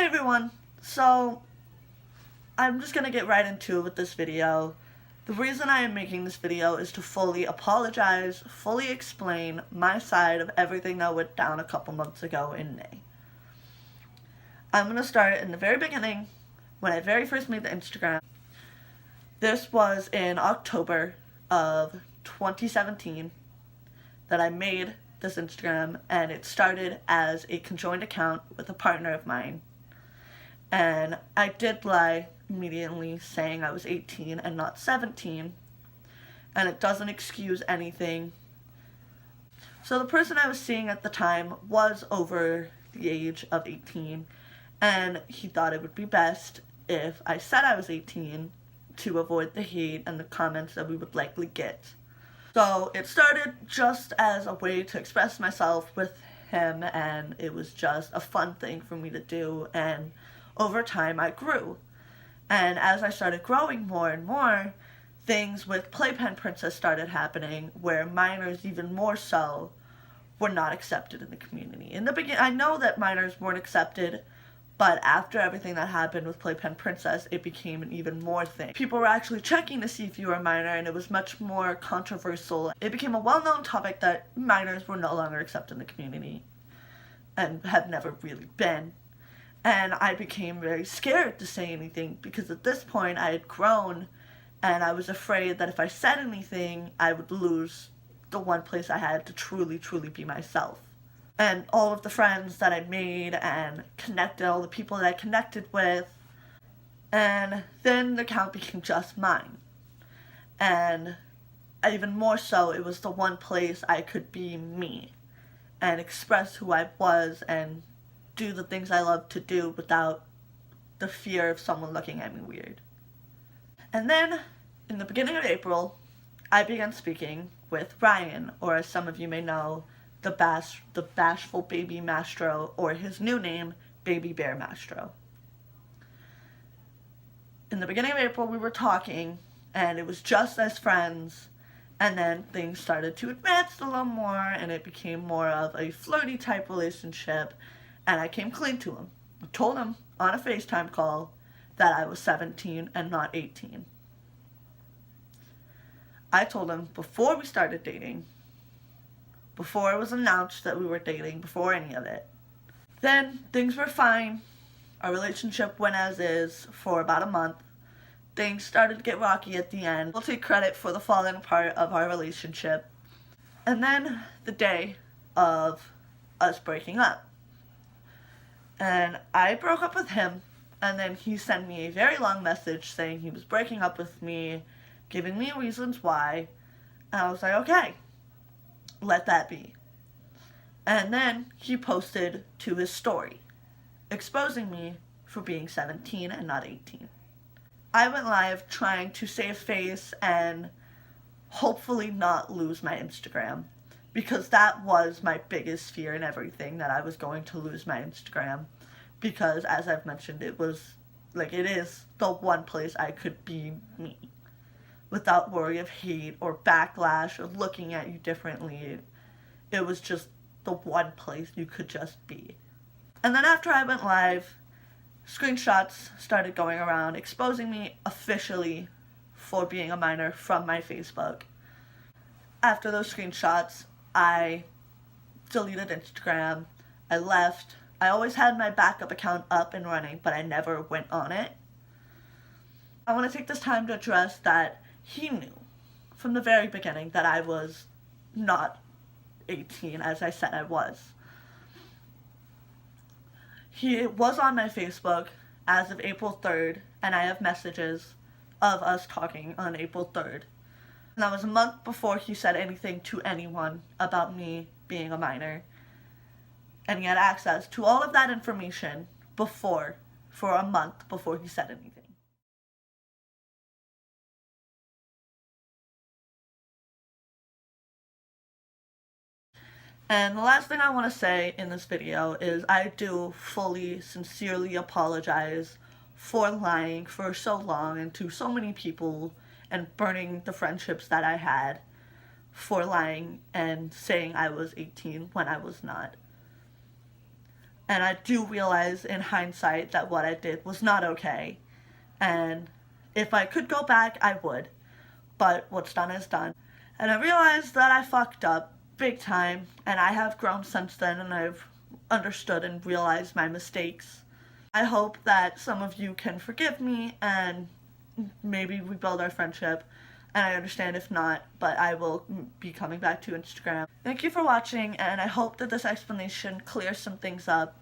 everyone, so I'm just gonna get right into it with this video. The reason I am making this video is to fully apologize, fully explain my side of everything that went down a couple months ago in May. I'm gonna start in the very beginning, when I very first made the Instagram. This was in October of 2017 that I made this Instagram, and it started as a conjoined account with a partner of mine. And I did lie immediately, saying I was 18 and not 17, and it doesn't excuse anything. So the person I was seeing at the time was over the age of 18, and he thought it would be best if I said I was 18 to avoid the hate and the comments that we would likely get. So it started just as a way to express myself with him, and it was just a fun thing for me to do, and over time I grew. And as I started growing more and more, things with Playpen Princess started happening where minors, even more so, were not accepted in the community. In the beginning, I know that minors weren't accepted, but after everything that happened with Playpen Princess, it became an even more thing. People were actually checking to see if you were a minor, and it was much more controversial. It became a well-known topic that minors were no longer accepted in the community, and had never really been. And I became very scared to say anything, because at this point I had grown, and I was afraid that if I said anything, I would lose the one place I had to truly, truly be myself. And all of the friends that I made and connected, all the people that I connected with. And then the account became just mine. And even more so, it was the one place I could be me and express who I was and do the things I love to do without the fear of someone looking at me weird. And then, in the beginning of April, I began speaking with Ryan, or as some of you may know, the bashful baby Mastro, or his new name, Baby Bear Mastro. In the beginning of April, we were talking, and it was just as friends, and then things started to advance a little more, and it became more of a flirty type relationship, and I came clean to him. I told him on a FaceTime call that I was 17 and not 18. I told him before we started dating, before it was announced that we were dating, before any of it. Then things were fine. Our relationship went as is for about a month. Things started to get rocky at the end. I'll take credit for the falling apart of our relationship. And then the day of us breaking up. And I broke up with him, and then he sent me a very long message saying he was breaking up with me, giving me reasons why, and I was like, okay, let that be. And then he posted to his story, exposing me for being 17 and not 18. I went live trying to save face and hopefully not lose my Instagram, because that was my biggest fear in everything, that I was going to lose my Instagram, because as I've mentioned, it is the one place I could be me without worry of hate or backlash or looking at you differently. It was just the one place you could just be. And then after I went live, screenshots started going around exposing me officially for being a minor from my Facebook. After those screenshots, I deleted Instagram. I left. I always had my backup account up and running, but I never went on it. I want to take this time to address that he knew from the very beginning that I was not 18, as I said I was. He was on my Facebook as of April 3rd, and I have messages of us talking on April 3rd. And that was a month before he said anything to anyone about me being a minor. And he had access to all of that information for a month before he said anything. And the last thing I want to say in this video is I do fully, sincerely apologize for lying for so long and to so many people and burning the friendships that I had for lying and saying I was 18 when I was not. And I do realize in hindsight that what I did was not okay. And if I could go back, I would. But what's done is done. And I realized that I fucked up big time, and I have grown since then, and I've understood and realized my mistakes. I hope that some of you can forgive me and maybe rebuild our friendship. And I understand if not, but I will be coming back to Instagram. Thank you for watching, and I hope that this explanation clears some things up.